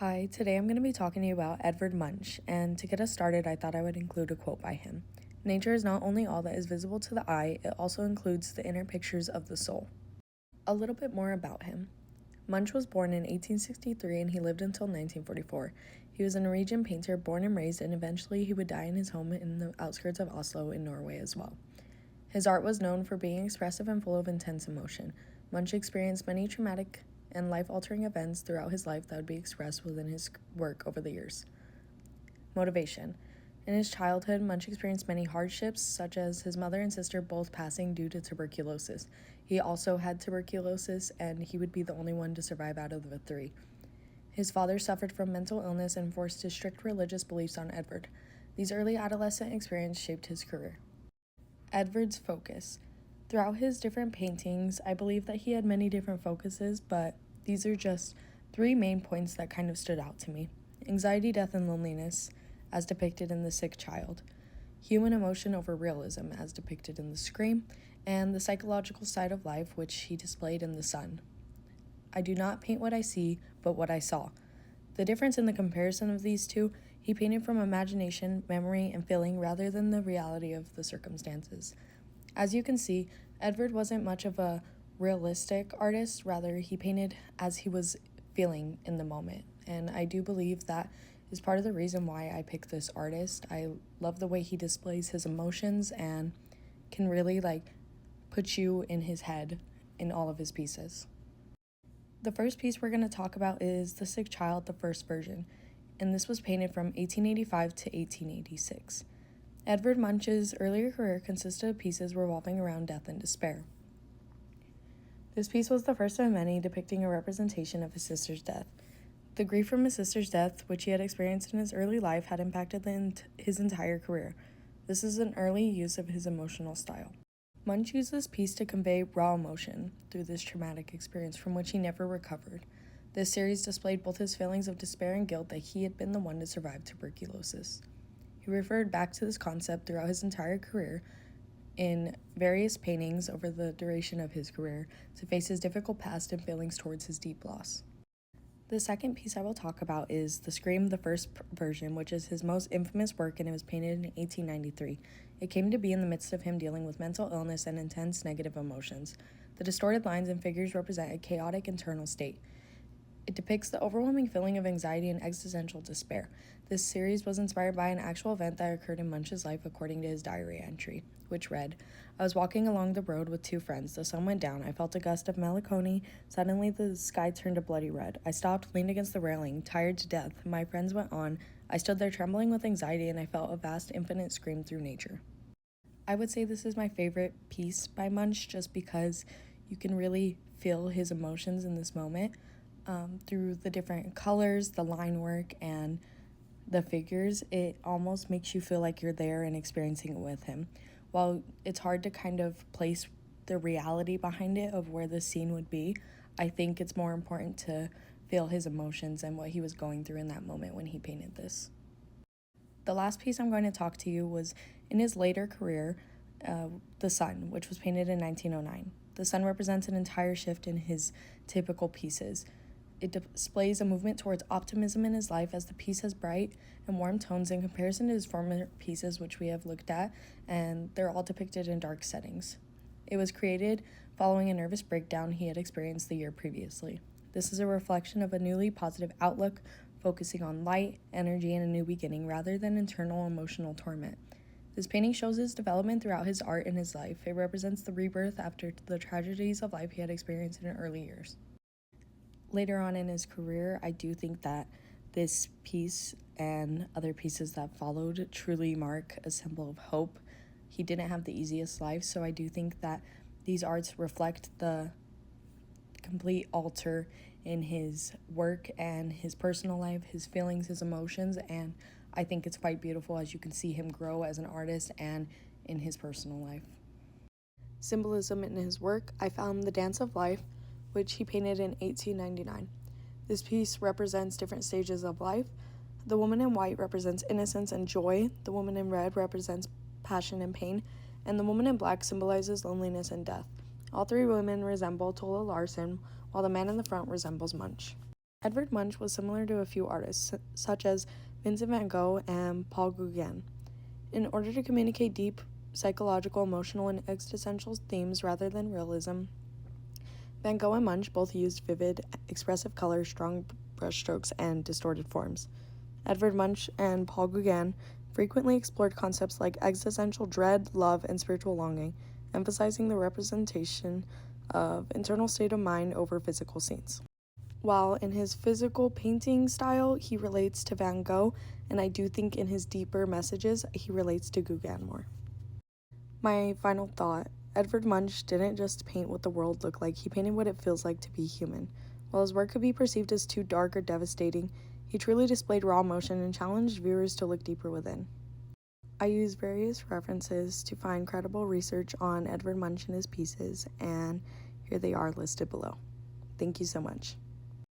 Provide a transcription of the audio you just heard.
Hi, today I'm going to be talking to you about Edvard Munch, and to get us started, I thought I would include a quote by him. Nature is not only all that is visible to the eye, it also includes the inner pictures of the soul. A little bit more about him. Munch was born in 1863 and he lived until 1944. He was a Norwegian painter born and raised, and eventually he would die in his home in the outskirts of Oslo in Norway as well. His art was known for being expressive and full of intense emotion. Munch experienced many traumatic and life-altering events throughout his life that would be expressed within his work over the years. Motivation. In his childhood, Munch experienced many hardships, such as his mother and sister both passing due to tuberculosis. He also had tuberculosis, and he would be the only one to survive out of the three. His father suffered from mental illness and forced his strict religious beliefs on Edvard. These early adolescent experiences shaped his career. Edvard's focus. Throughout his different paintings, I believe that he had many different focuses, but these are just three main points that kind of stood out to me. Anxiety, death, and loneliness, as depicted in The Sick Child. Human emotion over realism, as depicted in The Scream. And the psychological side of life, which he displayed in The Sun. I do not paint what I see, but what I saw. The difference in the comparison of these two, he painted from imagination, memory, and feeling rather than the reality of the circumstances. As you can see, Edvard wasn't much of a realistic artist, rather he painted as he was feeling in the moment. And I do believe that is part of the reason why I picked this artist. I love the way he displays his emotions and can really put you in his head in all of his pieces. The first piece we're going to talk about is The Sick Child, the first version, and this was painted from 1885 to 1886. Edvard Munch's earlier career consisted of pieces revolving around death and despair. This piece was the first of many depicting a representation of his sister's death. The grief from his sister's death, which he had experienced in his early life, had impacted his entire career. This is an early use of his emotional style. Munch used this piece to convey raw emotion through this traumatic experience from which he never recovered. This series displayed both his feelings of despair and guilt that he had been the one to survive tuberculosis. He referred back to this concept throughout his entire career in various paintings over the duration of his career to face his difficult past and feelings towards his deep loss. The second piece I will talk about is The Scream, the first version, which is his most infamous work, and it was painted in 1893. It came to be in the midst of him dealing with mental illness and intense negative emotions. The distorted lines and figures represent a chaotic internal state. It depicts the overwhelming feeling of anxiety and existential despair. This series was inspired by an actual event that occurred in Munch's life according to his diary entry, which read, "I was walking along the road with two friends. The sun went down. I felt a gust of melancholy. Suddenly the sky turned a bloody red. I stopped, leaned against the railing, tired to death. My friends went on. I stood there trembling with anxiety, and I felt a vast, infinite scream through nature." I would say this is my favorite piece by Munch just because you can really feel his emotions in this moment through the different colors, the line work, and the figures. It almost makes you feel like you're there and experiencing it with him. While it's hard to kind of place the reality behind it of where the scene would be, I think it's more important to feel his emotions and what he was going through in that moment when he painted this. The last piece I'm going to talk to you was in his later career, The Sun, which was painted in 1909. The sun represents an entire shift in his typical pieces. It displays a movement towards optimism in his life as the piece has bright and warm tones in comparison to his former pieces, which we have looked at, and they're all depicted in dark settings. It was created following a nervous breakdown he had experienced the year previously. This is a reflection of a newly positive outlook, focusing on light, energy, and a new beginning rather than internal emotional torment. This painting shows his development throughout his art and his life. It represents the rebirth after the tragedies of life he had experienced in early years. Later on in his career, I do think that this piece and other pieces that followed truly mark a symbol of hope. He didn't have the easiest life, so I do think that these arts reflect the complete alter in his work and his personal life, his feelings, his emotions, and I think it's quite beautiful as you can see him grow as an artist and in his personal life. Symbolism in his work, I found The Dance of Life, which he painted in 1899. This piece represents different stages of life. The woman in white represents innocence and joy, the woman in red represents passion and pain, and the woman in black symbolizes loneliness and death. All three women resemble Tola Larson, while the man in the front resembles Munch. Edvard Munch was similar to a few artists, such as Vincent van Gogh and Paul Gauguin. In order to communicate deep psychological, emotional, and existential themes rather than realism, Van Gogh and Munch both used vivid, expressive colors, strong brushstrokes, and distorted forms. Edvard Munch and Paul Gauguin frequently explored concepts like existential dread, love, and spiritual longing, emphasizing the representation of internal state of mind over physical scenes. While in his physical painting style, he relates to Van Gogh, and I do think in his deeper messages, he relates to Gauguin more. My final thought, Edvard Munch didn't just paint what the world looked like, he painted what it feels like to be human. While his work could be perceived as too dark or devastating, he truly displayed raw emotion and challenged viewers to look deeper within. I use various references to find credible research on Edvard Munch and his pieces, and here they are listed below. Thank you so much.